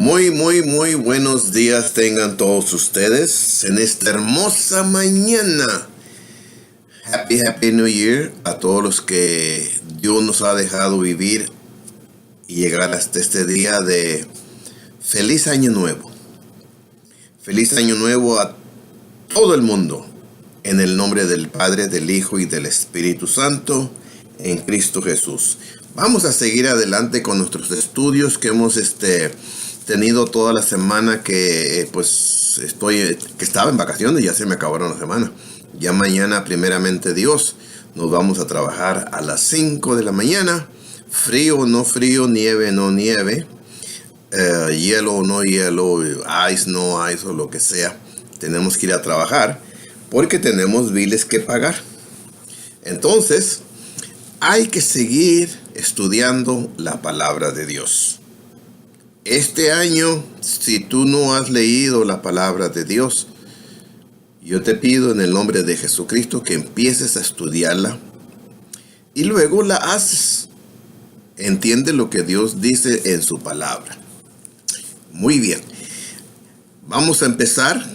Muy buenos días tengan todos ustedes en esta hermosa mañana. Happy New Year a todos los que Dios nos ha dejado vivir y llegar hasta este día de feliz año nuevo. Feliz año nuevo a todo el mundo. En el nombre del Padre, del Hijo y del Espíritu Santo, en Cristo Jesús. Vamos a seguir adelante con nuestros estudios que hemos tenido toda la semana que estaba en vacaciones. Ya se me acabaron la semana. Ya mañana, primeramente Dios, nos vamos a trabajar a las 5 de la mañana. Frío o no frío, nieve o no nieve, hielo o no hielo, ice no ice o lo que sea. Tenemos que ir a trabajar porque tenemos biles que pagar. Entonces, hay que seguir estudiando la palabra de Dios. Este año, si tú no has leído la palabra de Dios, yo te pido en el nombre de Jesucristo que empieces a estudiarla y luego la haces. Entiende lo que Dios dice en su palabra. Muy bien. Vamos a empezar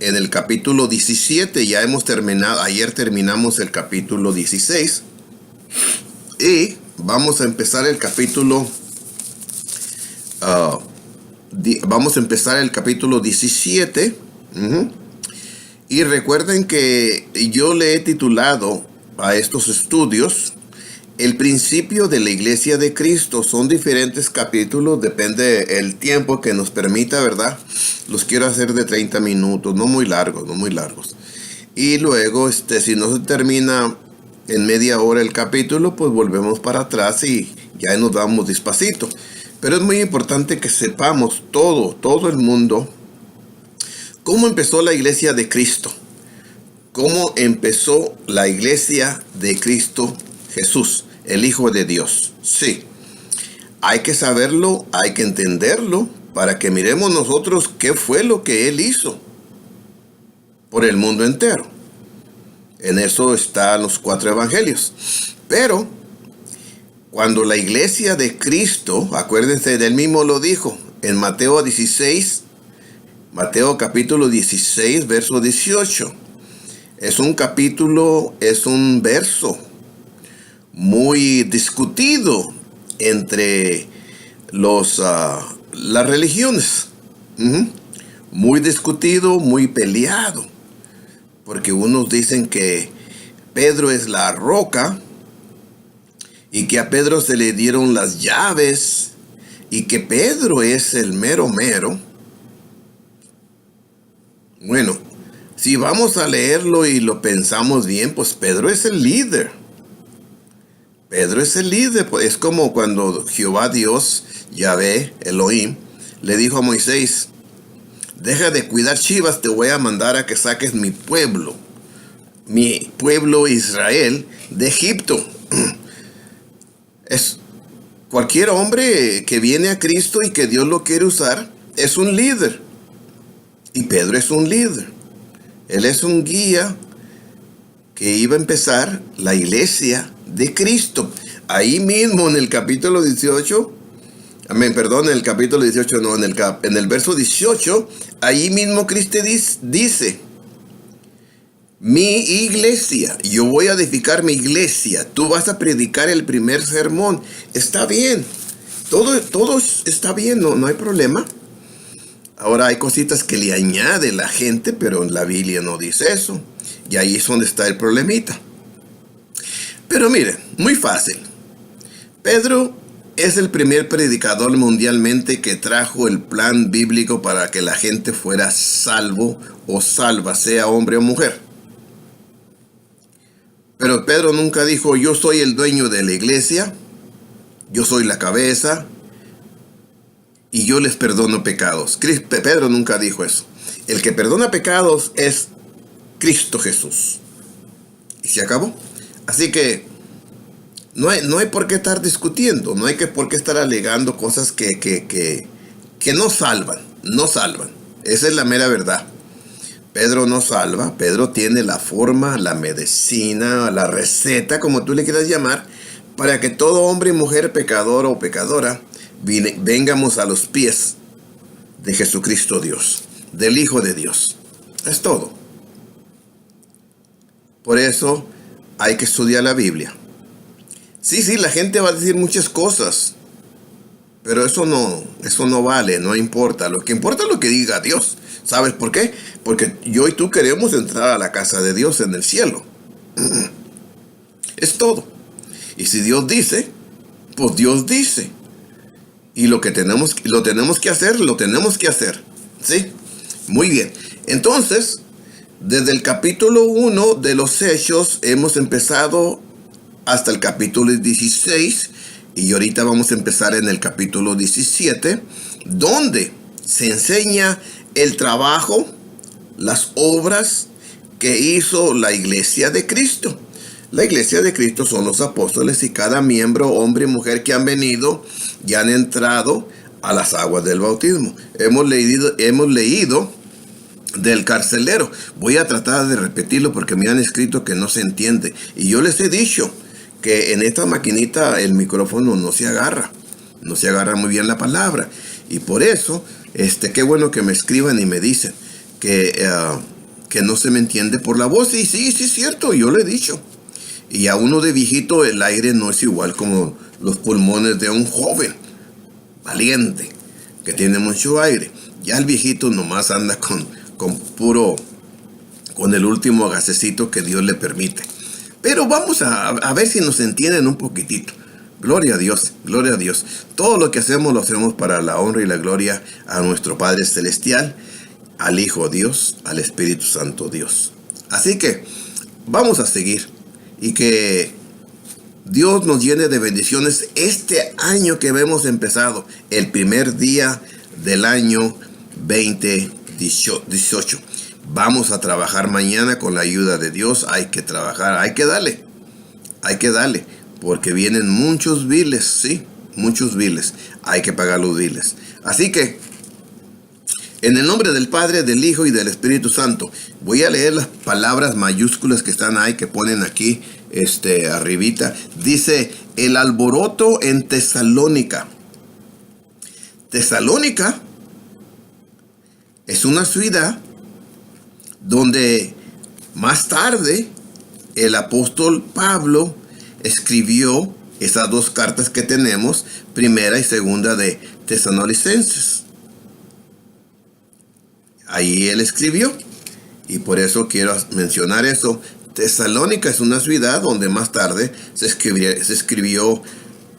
en el capítulo 17. Ya hemos terminado. Ayer terminamos el capítulo 16. Y vamos a empezar el capítulo. Vamos a empezar el capítulo 17. Y recuerden que yo le he titulado a estos estudios El principio de la Iglesia de Cristo. Son diferentes capítulos, depende el tiempo que nos permita, ¿verdad? Los quiero hacer de 30 minutos, no muy largos. Y luego, si no se termina en media hora el capítulo, pues volvemos para atrás y ya nos vamos despacito. Pero es muy importante que sepamos todo el mundo, cómo empezó la Iglesia de Cristo. Cómo empezó la Iglesia de Cristo Jesús, el Hijo de Dios. Sí, hay que saberlo, hay que entenderlo, para que miremos nosotros qué fue lo que Él hizo por el mundo entero. En eso están los 4 evangelios. Pero cuando la Iglesia de Cristo, acuérdense, Él mismo lo dijo en Mateo 16, Mateo capítulo 16, verso 18. Es un capítulo, es un verso muy discutido entre las religiones. Muy discutido, muy peleado. Porque unos dicen que Pedro es la roca y que a Pedro se le dieron las llaves y que Pedro es el mero. Bueno, si vamos a leerlo y lo pensamos bien, pues Pedro es el líder. Pedro es el líder. Es como cuando Jehová Dios, Yahvé, Elohim, le dijo a Moisés: deja de cuidar chivas, te voy a mandar a que saques mi pueblo Israel, de Egipto. Es cualquier hombre que viene a Cristo y que Dios lo quiere usar, es un líder. Y Pedro es un líder. Él es un guía que iba a empezar la Iglesia de Cristo. Ahí mismo en el capítulo 18, en el capítulo 18, no, en el verso 18, ahí mismo Cristo dice: mi iglesia, yo voy a edificar mi iglesia, tú vas a predicar el primer sermón. Está bien, todo está bien, no hay problema. Ahora hay cositas que le añade la gente, pero en la Biblia no dice eso. Y ahí es donde está el problemita. Pero miren, muy fácil. Pedro es el primer predicador mundialmente que trajo el plan bíblico para que la gente fuera salvo o salva, sea hombre o mujer. Pero Pedro nunca dijo: yo soy el dueño de la iglesia, yo soy la cabeza y yo les perdono pecados. Pedro nunca dijo eso. El que perdona pecados es Cristo Jesús. Y se acabó. Así que no hay por qué estar discutiendo, no hay por qué estar alegando cosas que no salvan. Esa es la mera verdad. Pedro no salva. Pedro tiene la forma, la medicina, la receta, como tú le quieras llamar, para que todo hombre y mujer, pecador o pecadora, vengamos a los pies de Jesucristo Dios, del Hijo de Dios. Es todo. Por eso hay que estudiar la Biblia. Sí, la gente va a decir muchas cosas, pero eso no vale, no importa. Lo que importa es lo que diga Dios. ¿Sabes por qué? Porque yo y tú queremos entrar a la casa de Dios en el cielo. Es todo. Y si Dios dice, pues Dios dice. Y lo tenemos que hacer. ¿Sí? Muy bien. Entonces, desde el capítulo 1 de los Hechos hemos empezado hasta el capítulo 16. Y ahorita vamos a empezar en el capítulo 17, donde se enseña el trabajo, las obras que hizo la iglesia de Cristo. La iglesia de Cristo son los apóstoles y cada miembro, hombre y mujer que han venido y han entrado a las aguas del bautismo. Hemos leído del carcelero. Voy a tratar de repetirlo porque me han escrito que no se entiende. Y yo les he dicho que en esta maquinita el micrófono no se agarra muy bien la palabra. Y por eso, qué bueno que me escriban y me dicen que no se me entiende por la voz. Y sí, es cierto, yo lo he dicho. Y a uno de viejito el aire no es igual como los pulmones de un joven valiente que tiene mucho aire. Ya el viejito nomás anda con el último gasecito que Dios le permite. Pero vamos a ver si nos entienden un poquitito. Gloria a Dios, gloria a Dios. Todo lo que hacemos lo hacemos para la honra y la gloria a nuestro Padre Celestial, al Hijo Dios, al Espíritu Santo Dios. Así que vamos a seguir y que Dios nos llene de bendiciones este año que hemos empezado, el primer día del año 2018. Vamos a trabajar mañana con la ayuda de Dios. Hay que trabajar, hay que darle, porque vienen muchos biles, sí, muchos biles. Hay que pagar los biles. Así que, en el nombre del Padre, del Hijo y del Espíritu Santo, voy a leer las palabras mayúsculas que están ahí, que ponen aquí, arribita. Dice, el alboroto en Tesalónica. Tesalónica es una ciudad donde más tarde el apóstol Pablo escribió esas dos cartas que tenemos, primera y segunda de Tesalonicenses. Ahí él escribió, y por eso quiero mencionar eso. Tesalónica es una ciudad donde más tarde se escribió,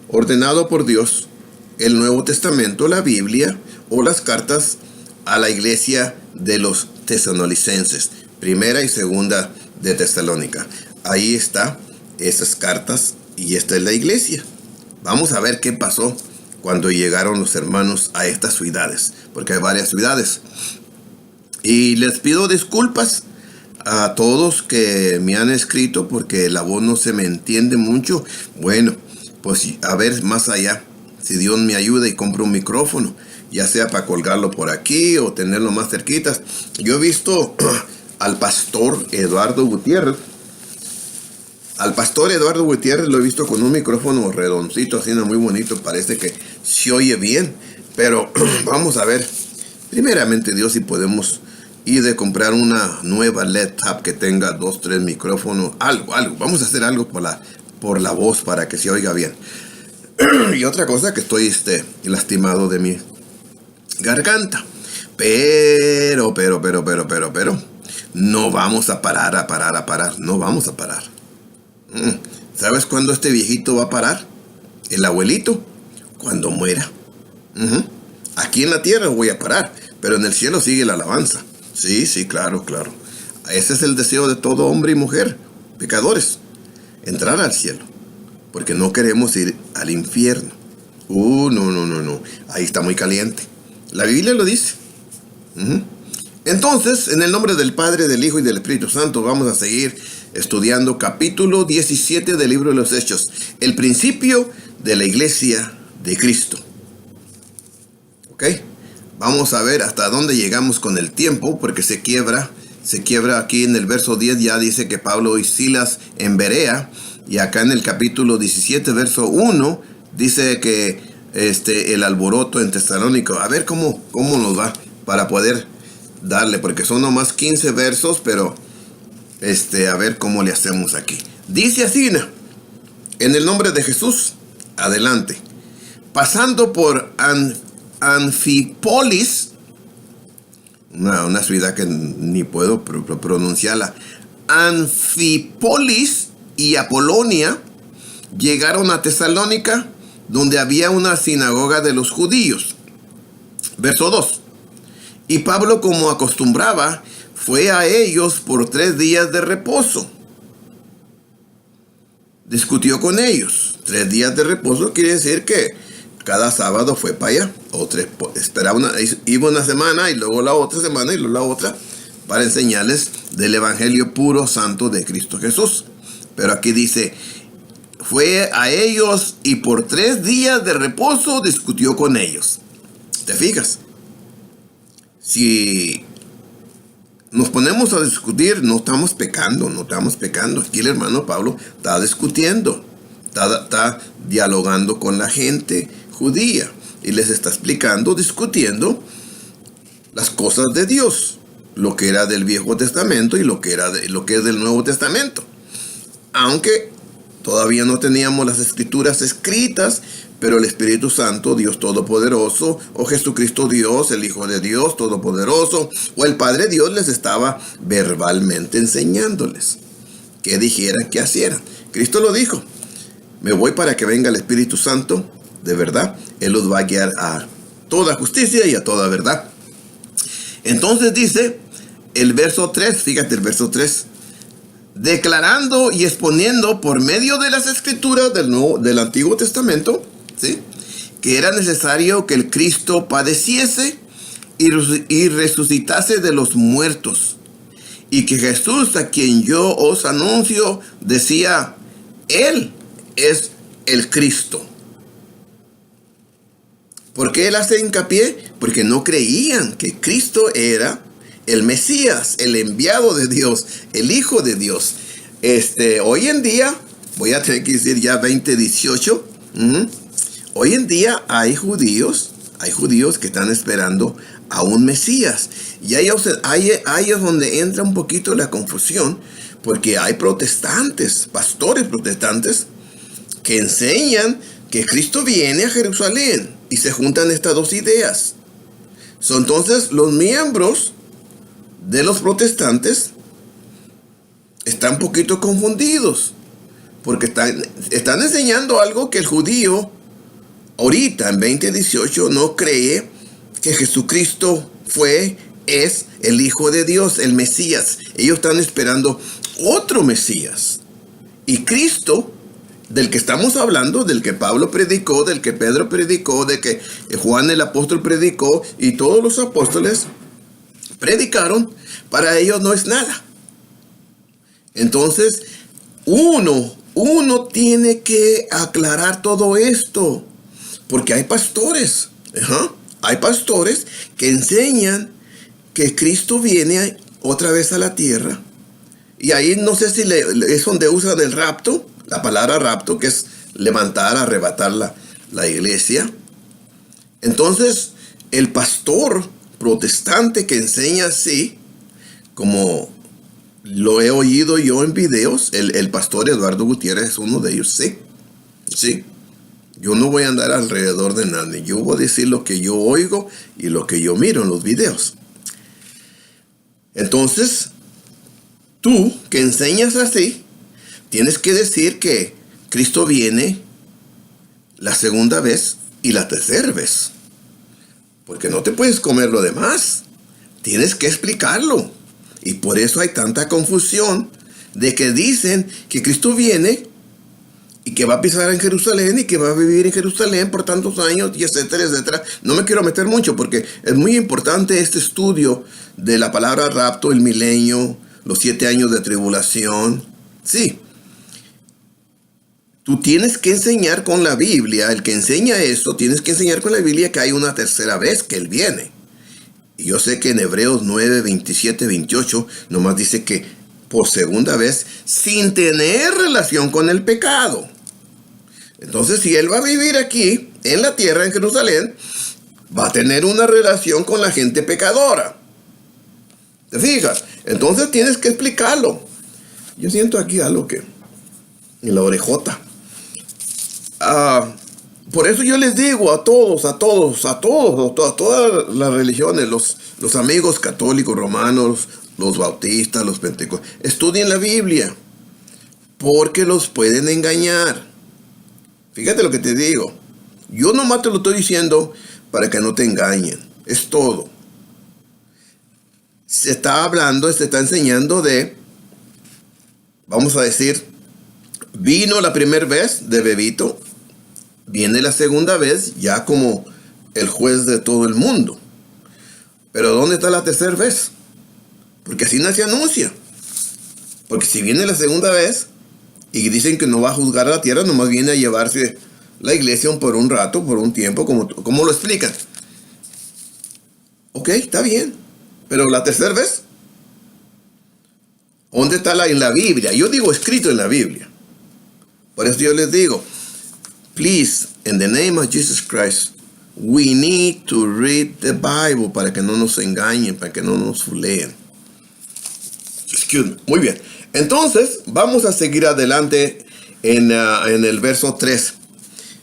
ordenado por Dios, el Nuevo Testamento, la Biblia o las cartas a la iglesia de los tesalonicenses, primera y segunda de Tesalónica. Ahí está esas cartas y esta es la iglesia. Vamos a ver qué pasó cuando llegaron los hermanos a estas ciudades, porque hay varias ciudades. Y les pido disculpas a todos que me han escrito porque la voz no se me entiende mucho. Bueno, pues a ver más allá, si Dios me ayuda y compro un micrófono, ya sea para colgarlo por aquí o tenerlo más cerquitas. Yo he visto al pastor Eduardo Gutiérrez. Al pastor Eduardo Gutiérrez lo he visto con un micrófono redoncito, así, muy bonito. Parece que se oye bien. Pero vamos a ver, primeramente Dios, si podemos ir de comprar una nueva laptop que tenga 2, 3 micrófonos. Algo. Vamos a hacer algo por la voz para que se oiga bien. Y otra cosa, que estoy lastimado de mi garganta. Pero no vamos a parar. No vamos a parar. ¿Sabes cuándo este viejito va a parar? El abuelito, cuando muera. Aquí en la tierra voy a parar, pero en el cielo sigue la alabanza. Sí, claro. Ese es el deseo de todo hombre y mujer, pecadores, entrar al cielo, porque no queremos ir al infierno. No. Ahí está muy caliente. La Biblia lo dice. Entonces, en el nombre del Padre, del Hijo y del Espíritu Santo, vamos a seguir estudiando capítulo 17 del libro de los Hechos, el principio de la iglesia de Cristo. ¿Ok? Vamos a ver hasta dónde llegamos con el tiempo, porque se quiebra aquí en el verso 10, ya dice que Pablo y Silas en Berea, y acá en el capítulo 17, verso 1, dice que el alboroto en Tesalónica. A ver cómo nos va. para poder darle, porque son nomás 15 versos, pero a ver cómo le hacemos aquí. Dice así, en el nombre de Jesús, adelante. Pasando por Anfípolis, una ciudad que ni puedo pronunciarla, Anfípolis y Apolonia, llegaron a Tesalónica, donde había una sinagoga de los judíos. Verso 2. Y Pablo, como acostumbraba, fue a ellos por 3 días de reposo. Discutió con ellos. 3 días de reposo quiere decir que cada sábado fue para allá. Iba una semana y luego la otra semana y luego la otra, para enseñarles del evangelio puro santo de Cristo Jesús. Pero aquí dice, fue a ellos y por 3 días de reposo discutió con ellos. ¿Te fijas? Si nos ponemos a discutir, no estamos pecando. Aquí el hermano Pablo está discutiendo, está dialogando con la gente judía y les está explicando, discutiendo las cosas de Dios, lo que era del Viejo Testamento y lo que es del Nuevo Testamento. Aunque todavía no teníamos las escrituras escritas, pero el Espíritu Santo, Dios Todopoderoso, o Jesucristo Dios, el Hijo de Dios Todopoderoso, o el Padre Dios les estaba verbalmente enseñándoles qué dijeran, qué hicieran. Cristo lo dijo: me voy para que venga el Espíritu Santo, de verdad. Él los va a guiar a toda justicia y a toda verdad. Entonces dice el verso 3, fíjate el verso 3. Declarando y exponiendo por medio de las escrituras del Antiguo Testamento, ¿sí?, que era necesario que el Cristo padeciese y resucitase de los muertos, y que Jesús, a quien yo os anuncio, decía, Él es el Cristo. ¿Por qué él hace hincapié? Porque no creían que Cristo era el Mesías, el enviado de Dios, el Hijo de Dios. Hoy en día, voy a tener que decir ya 2018, hoy en día hay judíos que están esperando a un Mesías. Y ahí es donde entra un poquito la confusión, porque hay protestantes, pastores protestantes, que enseñan que Cristo viene a Jerusalén, y se juntan estas dos ideas. Entonces, los miembros de los protestantes están un poquito confundidos, porque están enseñando algo que el judío ahorita en 2018 no cree, que Jesucristo es el Hijo de Dios, el Mesías. Ellos están esperando otro Mesías. Y Cristo, del que estamos hablando, del que Pablo predicó, del que Pedro predicó, de que Juan el apóstol predicó, y todos los apóstoles predicaron, para ellos no es nada. Entonces, uno tiene que aclarar todo esto, porque hay pastores, hay pastores que enseñan que Cristo viene otra vez a la tierra, y ahí no sé si es donde usan el rapto, la palabra rapto, que es levantar, arrebatar la iglesia. Entonces, el pastor protestante que enseña así, como lo he oído yo en videos, el pastor Eduardo Gutiérrez es uno de ellos, sí. Yo no voy a andar alrededor de nadie. Yo voy a decir lo que yo oigo y lo que yo miro en los videos. Entonces, tú que enseñas así, tienes que decir que Cristo viene la segunda vez y la tercera vez. Porque no te puedes comer lo demás. Tienes que explicarlo. Y por eso hay tanta confusión de que dicen que Cristo viene y que va a pisar en Jerusalén y que va a vivir en Jerusalén por tantos años, y etcétera, etcétera. No me quiero meter mucho porque es muy importante este estudio de la palabra rapto, el milenio, los 7 años de tribulación. Sí. Tú tienes que enseñar con la Biblia, el que enseña esto, tienes que enseñar con la Biblia que hay una tercera vez que Él viene. Y yo sé que en Hebreos 9, 27, 28, nomás dice que por segunda vez, sin tener relación con el pecado. Entonces, si Él va a vivir aquí, en la tierra, en Jerusalén, va a tener una relación con la gente pecadora. ¿Te fijas? Entonces tienes que explicarlo. Yo siento aquí algo que en la orejota. Por eso yo les digo a todas las religiones, los amigos católicos, romanos, los bautistas, los pentecostales, estudien la Biblia, porque los pueden engañar. Fíjate lo que te digo. Yo nomás te lo estoy diciendo para que no te engañen. Es todo. Se está enseñando de, vamos a decir, vino la primera vez de bebito, viene la segunda vez ya como el juez de todo el mundo. Pero ¿dónde está la tercera vez? Porque así no se anuncia. Porque si viene la segunda vez y dicen que no va a juzgar a la tierra, nomás viene a llevarse la iglesia por un rato, por un tiempo, como lo explican. Ok, está bien. Pero la tercera vez, ¿dónde está en la Biblia? Yo digo escrito en la Biblia. Por eso yo les digo, please, in the name of Jesus Christ, we need to read the Bible para que no nos engañen, para que no nos fuleen. Excuse me. Muy bien. Entonces, vamos a seguir adelante en el verso 3.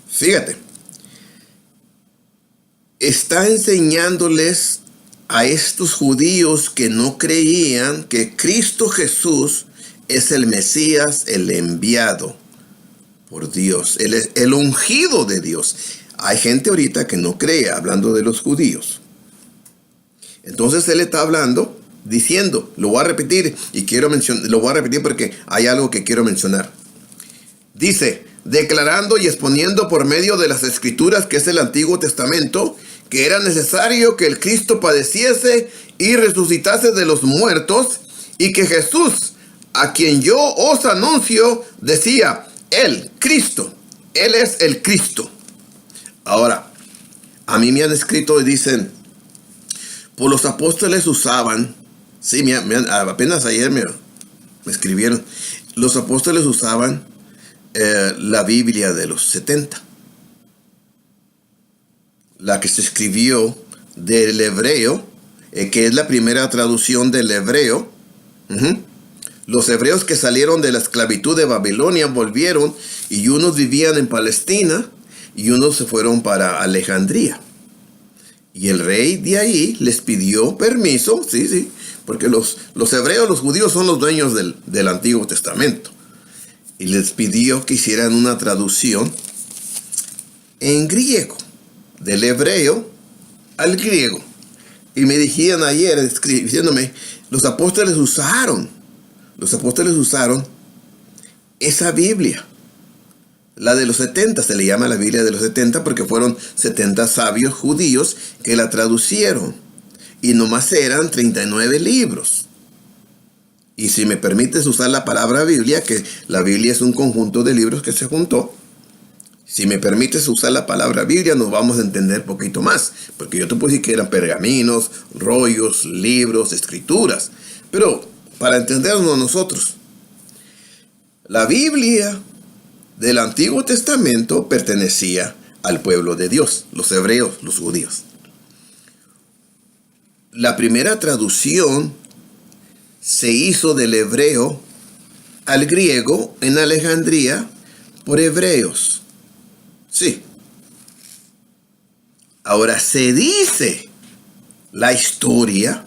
Fíjate. Está enseñándoles a estos judíos que no creían que Cristo Jesús es el Mesías, el enviado por Dios, el ungido de Dios. Hay gente ahorita que no cree, hablando de los judíos. Entonces él está hablando, diciendo, lo voy a repetir lo voy a repetir porque hay algo que quiero mencionar. Dice, declarando y exponiendo por medio de las Escrituras, que es el Antiguo Testamento, que era necesario que el Cristo padeciese y resucitase de los muertos, y que Jesús, a quien yo os anuncio, decía, Él, Cristo, Él es el Cristo. Ahora, a mí me han escrito y dicen, pues los apóstoles usaban, sí, apenas ayer me escribieron, los apóstoles usaban la Biblia de los 70. La que se escribió del hebreo, que es la primera traducción del hebreo. Los hebreos que salieron de la esclavitud de Babilonia volvieron, y unos vivían en Palestina y unos se fueron para Alejandría. Y el rey de ahí les pidió permiso, sí, porque los hebreos, los judíos son los dueños del Antiguo Testamento. Y les pidió que hicieran una traducción en griego, del hebreo al griego. Y me dijeron ayer, diciéndome, los apóstoles usaron esa Biblia. La de los 70, se le llama la Biblia de los 70 porque fueron 70 sabios judíos que la traducieron. Y nomás eran 39 libros. Y si me permites usar la palabra Biblia, que la Biblia es un conjunto de libros que se juntó, si me permites usar la palabra Biblia, nos vamos a entender un poquito más. Porque yo te puedo decir que eran pergaminos, rollos, libros, escrituras. Pero para entendernos nosotros, la Biblia del Antiguo Testamento pertenecía al pueblo de Dios, los hebreos, los judíos. La primera traducción se hizo del hebreo al griego en Alejandría por hebreos. Sí. Ahora se dice la historia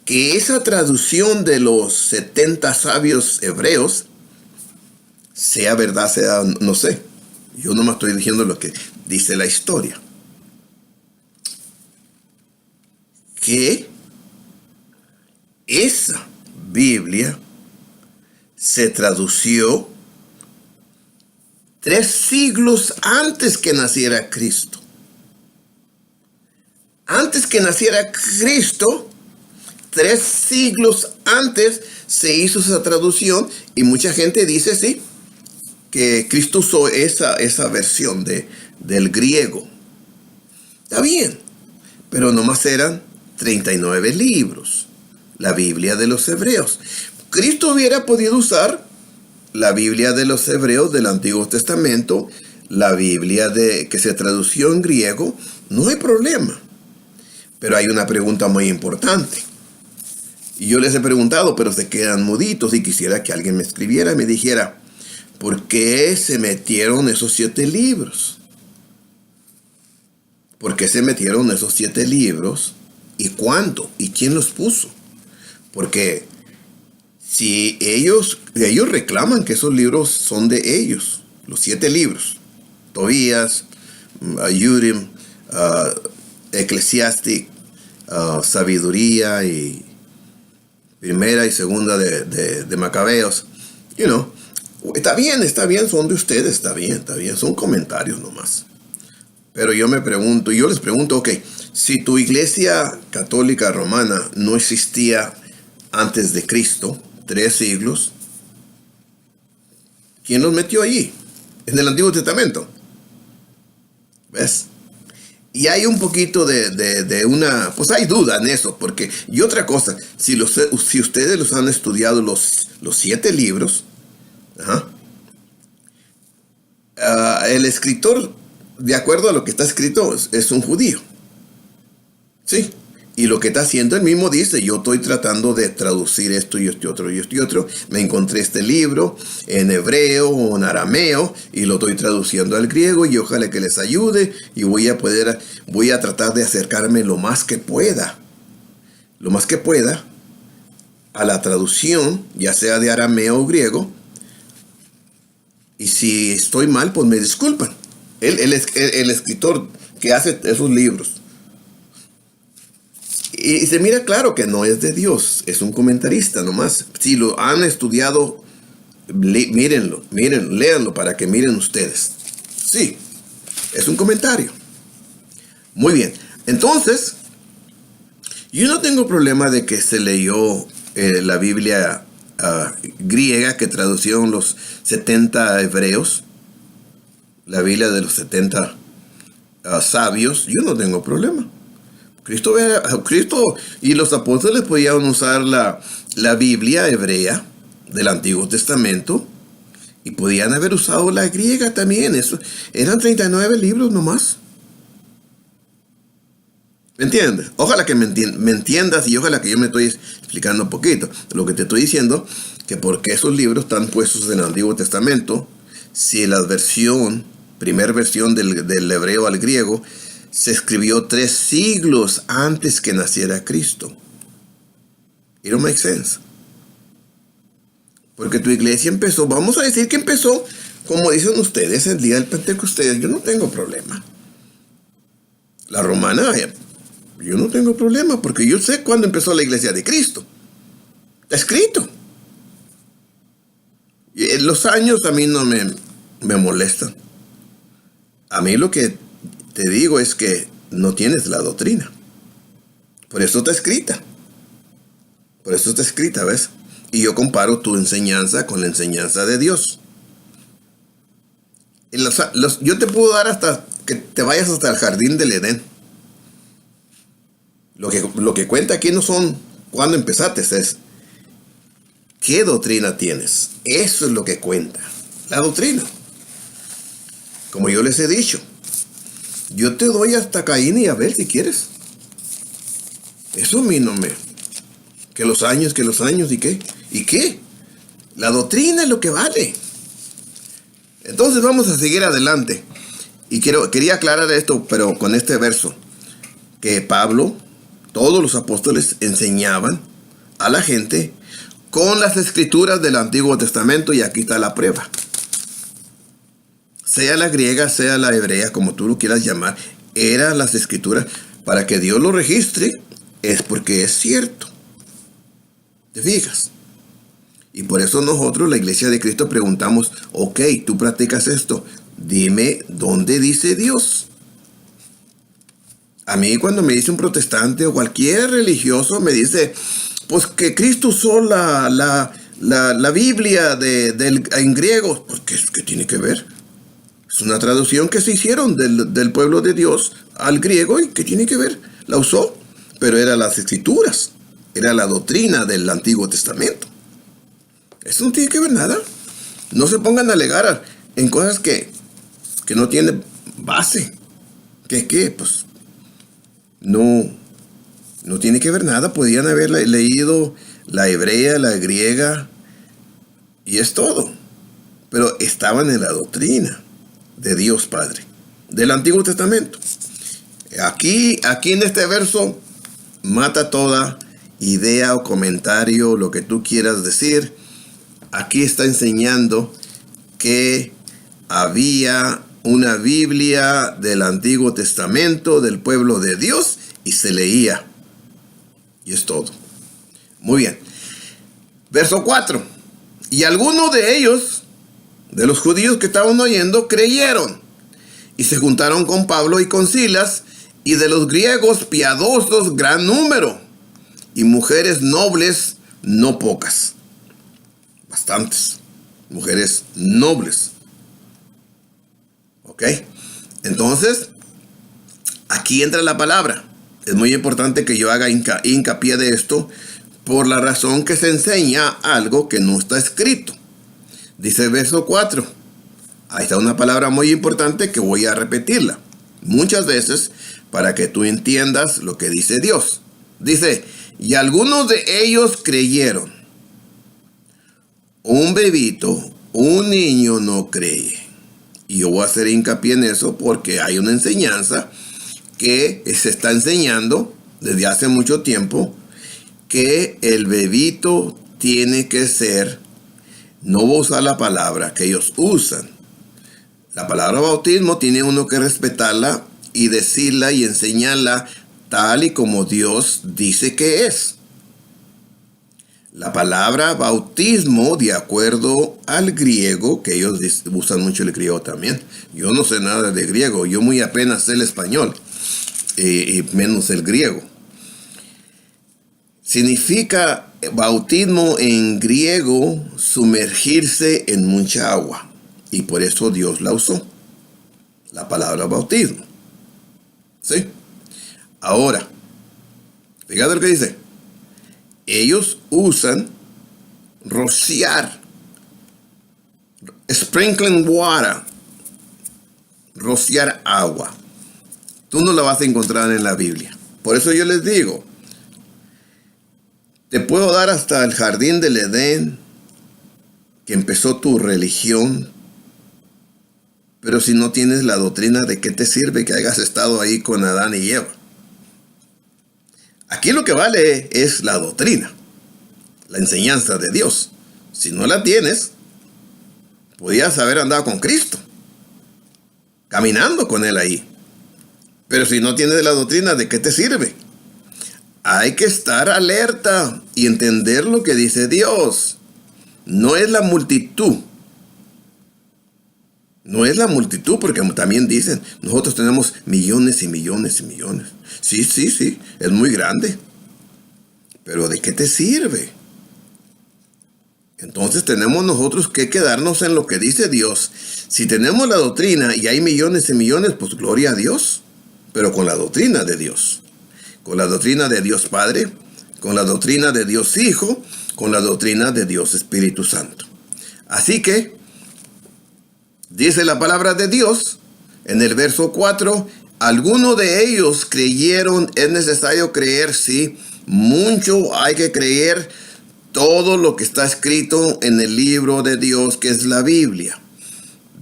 que esa traducción de los 70 sabios hebreos, sea verdad, sea no sé. Yo nomás estoy diciendo lo que dice la historia. Que esa Biblia se tradució 3 siglos antes que naciera Cristo. Antes que naciera Cristo, 3 siglos antes se hizo esa traducción, y mucha gente dice, sí, que Cristo usó esa versión del griego. Está bien, pero nomás eran 39 libros, la Biblia de los hebreos. Cristo hubiera podido usar la Biblia de los hebreos del Antiguo Testamento, la Biblia que se tradució en griego, no hay problema. Pero hay una pregunta muy importante. Y yo les he preguntado, pero se quedan muditos, y quisiera que alguien me escribiera y me dijera, ¿por qué se metieron esos 7 libros? ¿Por qué se metieron esos 7 libros? ¿Y cuándo? ¿Y quién los puso? Porque si ellos reclaman que esos libros son de ellos, los 7 libros, Tobías, Urim, Eclesiastic, Sabiduría y Primera y Segunda de Macabeos, está bien, son de ustedes, está bien, son comentarios nomás. Pero yo les pregunto, ok, si tu iglesia católica romana no existía antes de Cristo, 3 siglos, ¿quién los metió allí? En el Antiguo Testamento. ¿Ves? Y hay un poquito pues hay duda en eso, porque, y otra cosa, si ustedes los han estudiado los 7 libros, el escritor, de acuerdo a lo que está escrito, es un judío. Sí. Y lo que está haciendo, él mismo dice, yo estoy tratando de traducir esto y esto y otro y esto y otro. Me encontré este libro en hebreo o en arameo y lo estoy traduciendo al griego, y ojalá que les ayude, y voy a tratar de acercarme lo más que pueda a la traducción, ya sea de arameo o griego. Y si estoy mal, pues me disculpan. El escritor que hace esos libros. Y se mira claro que no es de Dios, es un comentarista nomás. Si lo han estudiado, mírenlo, léanlo para que miren ustedes. Sí, es un comentario. Muy bien, entonces, yo no tengo problema de que se leyó la Biblia griega que traducieron los 70 hebreos, la Biblia de los 70 sabios. Yo no tengo problema. Cristo y los apóstoles podían usar la Biblia hebrea del Antiguo Testamento, y podían haber usado la griega también. Eso, eran 39 libros nomás. ¿Me entiendes? Ojalá que me entiendas, y ojalá que yo me estoy explicando un poquito. Lo que te estoy diciendo, que por qué esos libros están puestos en el Antiguo Testamento, si la primera versión del hebreo al griego, se escribió 3 siglos antes que naciera Cristo. It don't make sense. Porque tu iglesia empezó, vamos a decir que empezó, como dicen ustedes, el día del Pentecostés. Yo no tengo problema. La romana, yo no tengo problema, porque yo sé cuándo empezó la iglesia de Cristo. Está escrito. Y los años a mí no me molestan. A mí lo que te digo es que no tienes la doctrina. Por eso está escrita. ¿Ves? Y yo comparo tu enseñanza con la enseñanza de Dios. Yo te puedo dar hasta que te vayas hasta el jardín del Edén. Lo que cuenta aquí no son cuándo empezaste, es qué doctrina tienes. Eso es lo que cuenta. La doctrina. Como yo les he dicho, yo te doy hasta Caín y Abel si quieres. Eso a mí no me... Que los años, ¿y qué? ¿Y qué? La doctrina es lo que vale. Entonces vamos a seguir adelante. Y quería aclarar esto, pero con este verso. Que Pablo, todos los apóstoles enseñaban a la gente con las escrituras del Antiguo Testamento, y aquí está la prueba. Sea la griega, sea la hebrea, como tú lo quieras llamar, eran las escrituras. Para que Dios lo registre, es porque es cierto. ¿Te fijas? Y por eso nosotros, la Iglesia de Cristo, preguntamos, ok, tú practicas esto, dime dónde dice Dios. A mí cuando me dice un protestante o cualquier religioso, me dice, pues que Cristo usó la Biblia en griego. Pues ¿qué tiene que ver? Es una traducción que se hicieron del pueblo de Dios al griego, y ¿qué tiene que ver? La usó, pero eran las escrituras, era la doctrina del Antiguo Testamento. Eso no tiene que ver nada. No se pongan a alegar en cosas que que no tiene base. ¿Qué? Pues no tiene que ver nada. Podían haber leído la hebrea, la griega, y es todo. Pero estaban en la doctrina de Dios Padre, del Antiguo Testamento. Aquí en este verso, mata toda idea o comentario, lo que tú quieras decir. Aquí está enseñando que había una Biblia del Antiguo Testamento del pueblo de Dios y se leía. Y es todo. Muy bien. Verso 4. Y algunos de ellos, de los judíos que estaban oyendo, creyeron y se juntaron con Pablo y con Silas, y de los griegos piadosos gran número, y mujeres nobles no pocas. Bastantes mujeres nobles. ¿Ok? Entonces, aquí entra la palabra. Es muy importante que yo haga hincapié de esto, por la razón que se enseña algo que no está escrito. Dice el verso 4. Ahí está una palabra muy importante que voy a repetirla muchas veces para que tú entiendas lo que dice Dios. Dice, y algunos de ellos creyeron. Un bebito, un niño no cree. Y yo voy a hacer hincapié en eso porque hay una enseñanza que se está enseñando desde hace mucho tiempo, que el bebito tiene que ser, no voy a usar la palabra que ellos usan. La palabra bautismo tiene uno que respetarla y decirla y enseñarla tal y como Dios dice que es. La palabra bautismo, de acuerdo al griego, que ellos usan mucho el griego también. Yo no sé nada de griego, yo muy apenas sé el español, y menos el griego. Significa bautismo en griego sumergirse en mucha agua. Y por eso Dios la usó, la palabra bautismo. ¿Sí? Ahora, fíjate lo que dice. Ellos usan rociar, sprinkling water, rociar agua. Tú no la vas a encontrar en la Biblia. Por eso yo les digo, te puedo dar hasta el jardín del Edén, que empezó tu religión, pero si no tienes la doctrina, ¿de qué te sirve que hayas estado ahí con Adán y Eva? Aquí lo que vale es la doctrina, la enseñanza de Dios. Si no la tienes, podías haber andado con Cristo, caminando con Él ahí. Pero si no tienes la doctrina, ¿de qué te sirve? Hay que estar alerta y entender lo que dice Dios. No es la multitud. No es la multitud, porque también dicen, nosotros tenemos millones y millones y millones. Sí, es muy grande. Pero ¿de qué te sirve? Entonces tenemos nosotros que quedarnos en lo que dice Dios. Si tenemos la doctrina y hay millones y millones, pues gloria a Dios. Pero con la doctrina de Dios. Con la doctrina de Dios Padre, con la doctrina de Dios Hijo, con la doctrina de Dios Espíritu Santo. Así que, dice la palabra de Dios en el verso 4, algunos de ellos creyeron. Es necesario creer, sí, mucho hay que creer todo lo que está escrito en el libro de Dios, que es la Biblia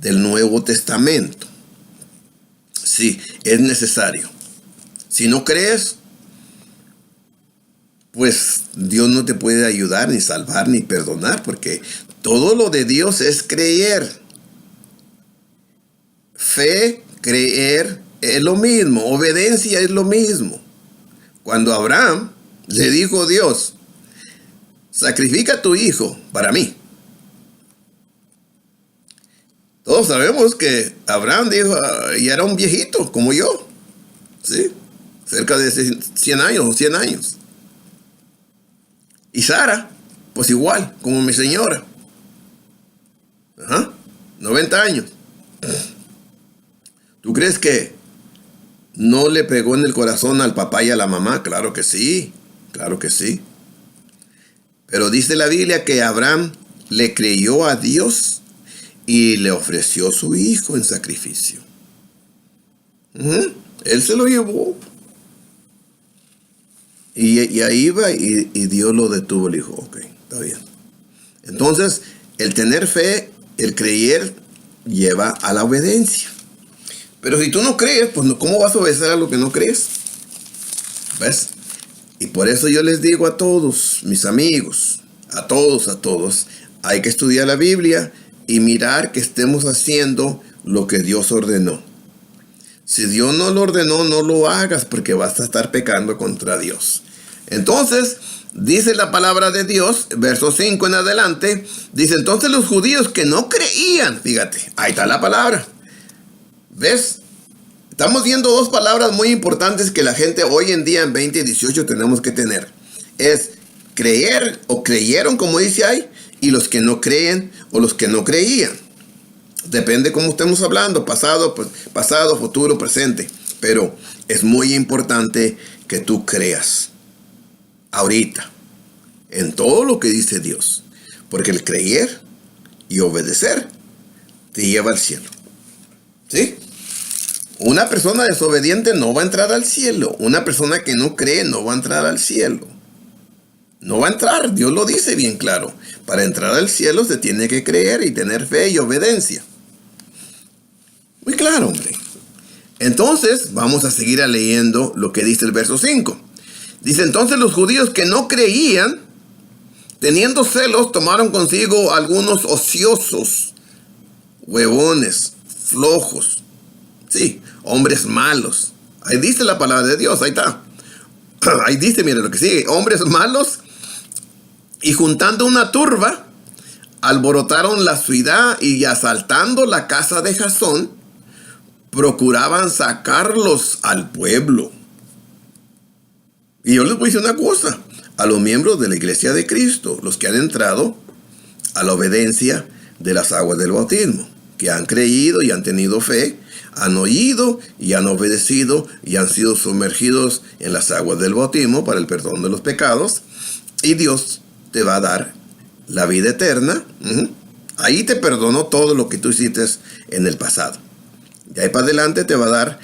del Nuevo Testamento. Sí, es necesario. Si no crees, pues Dios no te puede ayudar, ni salvar, ni perdonar, porque todo lo de Dios es creer. Fe, creer, es lo mismo. Obediencia es lo mismo. Cuando Abraham le dijo a Dios, sacrifica a tu hijo para mí. Todos sabemos que Abraham dijo, y era un viejito como yo. ¿Sí? Cerca de 100 años. Y Sara, pues igual, como mi señora. 90 años. ¿Tú crees que no le pegó en el corazón al papá y a la mamá? Claro que sí. Pero dice la Biblia que Abraham le creyó a Dios y le ofreció su hijo en sacrificio. Él se lo llevó. Y ahí iba y Dios lo detuvo. Le dijo, ok, está bien. Entonces, el tener fe, el creer, lleva a la obediencia. Pero si tú no crees, pues ¿cómo vas a obedecer a lo que no crees? ¿Ves? Y por eso yo les digo a todos, mis amigos, a todos, hay que estudiar la Biblia y mirar que estemos haciendo lo que Dios ordenó. Si Dios no lo ordenó, no lo hagas porque vas a estar pecando contra Dios. Entonces, dice la palabra de Dios, verso 5 en adelante, dice, entonces los judíos que no creían, fíjate, ahí está la palabra. ¿Ves? Estamos viendo dos palabras muy importantes que la gente hoy en día en 2018 tenemos que tener. Es creer o creyeron, como dice ahí, y los que no creen o los que no creían. Depende cómo estemos hablando, pasado, futuro, presente. Pero es muy importante que tú creas ahorita en todo lo que dice Dios. Porque el creer y obedecer te lleva al cielo. ¿Sí? Una persona desobediente no va a entrar al cielo. Una persona que no cree no va a entrar al cielo. No va a entrar, Dios lo dice bien claro. Para entrar al cielo se tiene que creer y tener fe y obediencia. Muy claro, hombre. Entonces, vamos a seguir leyendo lo que dice el verso 5. Dice, entonces los judíos que no creían, teniendo celos, tomaron consigo algunos ociosos, huevones, flojos. Sí, hombres malos. Ahí dice la palabra de Dios, ahí está. Ahí dice, mire lo que sigue. Hombres malos, y juntando una turba, alborotaron la ciudad y asaltando la casa de Jasón, procuraban sacarlos al pueblo. Y yo les voy a decir una cosa, a los miembros de la iglesia de Cristo, los que han entrado a la obediencia de las aguas del bautismo, que han creído y han tenido fe, han oído y han obedecido y han sido sumergidos en las aguas del bautismo para el perdón de los pecados, y Dios te va a dar la vida eterna. Ahí te perdonó todo lo que tú hiciste en el pasado. De ahí para adelante te va a dar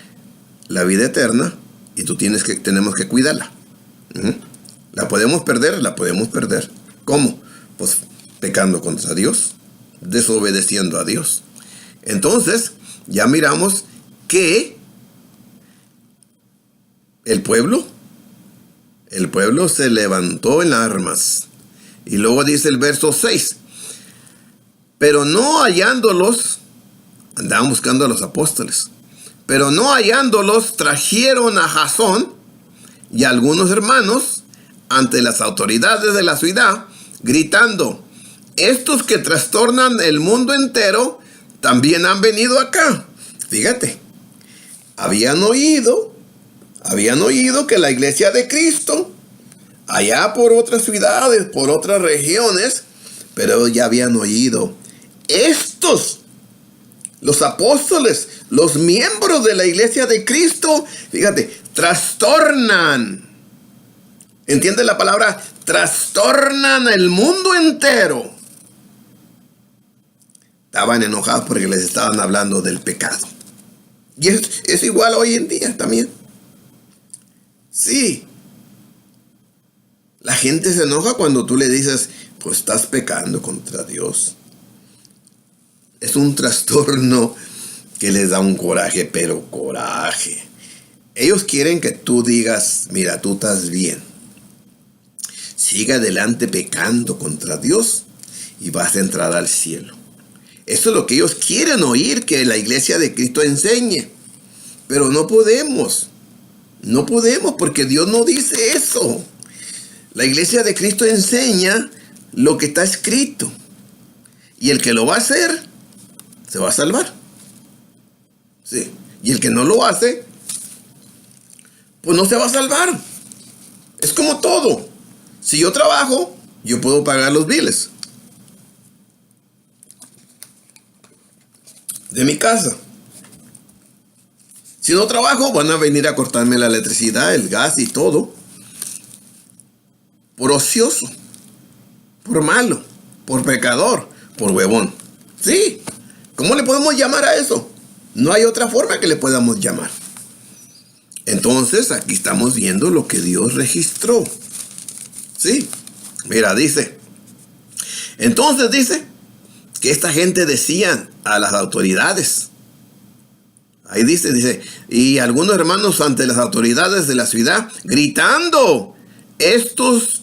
la vida eterna y tenemos que cuidarla. ¿La podemos perder? La podemos perder. ¿Cómo? Pues pecando contra Dios, desobedeciendo a Dios. Entonces, ya miramos que el pueblo se levantó en armas. Y luego dice el verso 6, pero no hallándolos, andaban buscando a los apóstoles, pero no hallándolos, trajeron a Jasón y a algunos hermanos ante las autoridades de la ciudad, gritando, estos que trastornan el mundo entero, también han venido acá. Fíjate, habían oído que la iglesia de Cristo, allá por otras ciudades, por otras regiones, pero ya habían oído. Estos, los apóstoles, los miembros de la iglesia de Cristo, fíjate, trastornan. ¿Entiende la palabra? Trastornan el mundo entero. Estaban enojados porque les estaban hablando del pecado. Y es igual hoy en día también. Sí. La gente se enoja cuando tú le dices, pues estás pecando contra Dios. Es un trastorno que les da un coraje, pero coraje. Ellos quieren que tú digas, mira, tú estás bien. Sigue adelante pecando contra Dios y vas a entrar al cielo. Eso es lo que ellos quieren oír, que la iglesia de Cristo enseñe. Pero no podemos. No podemos porque Dios no dice eso. La iglesia de Cristo enseña lo que está escrito. Y el que lo va a hacer, se va a salvar. Sí. Y el que no lo hace, pues no se va a salvar. Es como todo. Si yo trabajo, yo puedo pagar los biles de mi casa. Si no trabajo, van a venir a cortarme la electricidad, el gas y todo. Por ocioso, por malo, por pecador, por huevón. Sí, ¿Cómo le podemos llamar a eso? No hay otra forma que le podamos llamar. Entonces, aquí estamos viendo lo que Dios registró. Sí, mira, dice. Entonces dice que esta gente decían a las autoridades. Ahí dice, y algunos hermanos ante las autoridades de la ciudad, gritando, estos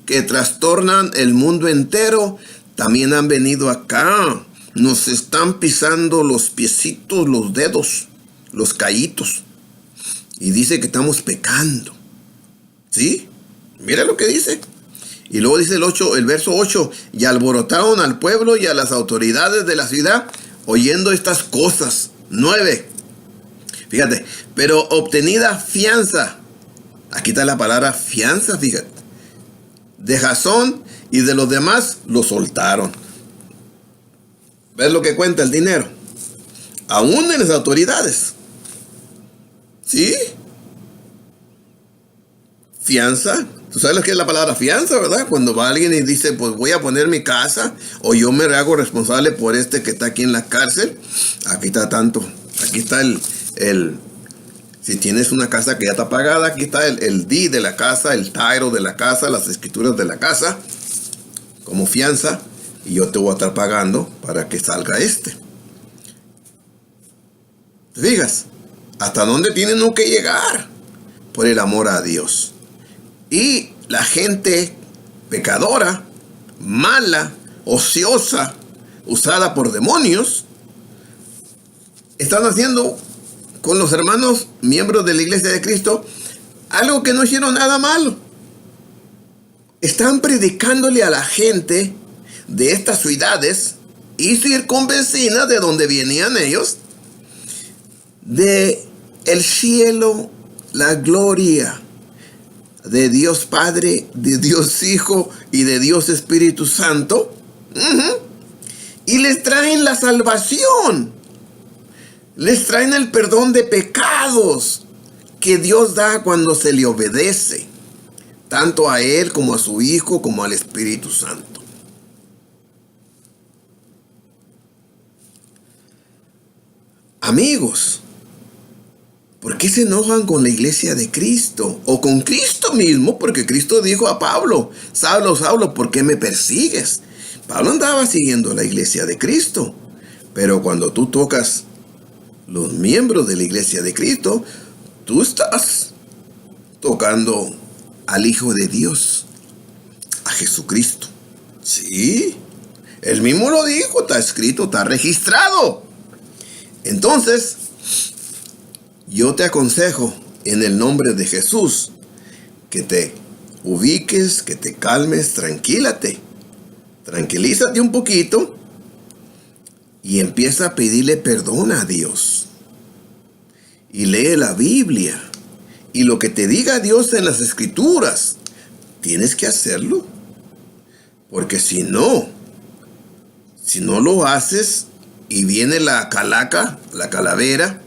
que trastornan el mundo entero, también han venido acá. Nos están pisando los piecitos, los dedos, los callitos. Y dice que estamos pecando. ¿Sí? Mira lo que dice. Y luego dice el verso 8, y alborotaron al pueblo y a las autoridades de la ciudad, oyendo estas cosas. 9. Fíjate, pero obtenida fianza. Aquí está la palabra fianza, fíjate. De Jasón y de los demás lo soltaron. ¿Ves lo que cuenta el dinero? Aún en las autoridades. ¿Sí? Fianza. Tú sabes lo que es la palabra fianza, ¿verdad? Cuando va alguien y dice, pues voy a poner mi casa, o yo me hago responsable por este que está aquí en la cárcel. Aquí está tanto. Aquí está si tienes una casa que ya está pagada, aquí está el deed de la casa, el title de la casa, las escrituras de la casa, como fianza, y yo te voy a estar pagando para que salga este. ¿Te fijas? ¿Hasta dónde tiene uno que llegar? Por el amor a Dios. Y la gente pecadora, mala, ociosa, usada por demonios, están haciendo con los hermanos miembros de la Iglesia de Cristo algo que no hicieron nada malo. Están predicándole a la gente de estas ciudades y circunvecinas de donde venían ellos, de el cielo, la gloria de Dios Padre, de Dios Hijo y de Dios Espíritu Santo. Y les traen la salvación. Les traen el perdón de pecados que Dios da cuando se le obedece, tanto a Él como a su Hijo, como al Espíritu Santo. Amigos, ¿por qué se enojan con la iglesia de Cristo? O con Cristo mismo, porque Cristo dijo a Pablo, Saulo, Saulo, ¿por qué me persigues? Pablo andaba siguiendo la iglesia de Cristo. Pero cuando tú tocas los miembros de la iglesia de Cristo, tú estás tocando al Hijo de Dios, a Jesucristo. Sí, Él mismo lo dijo, está escrito, está registrado. Entonces, yo te aconsejo en el nombre de Jesús que te ubiques, que te calmes, tranquilízate un poquito y empieza a pedirle perdón a Dios. Y lee la Biblia. Y lo que te diga Dios en las Escrituras, tienes que hacerlo. Porque si no lo haces y viene la calaca, la calavera,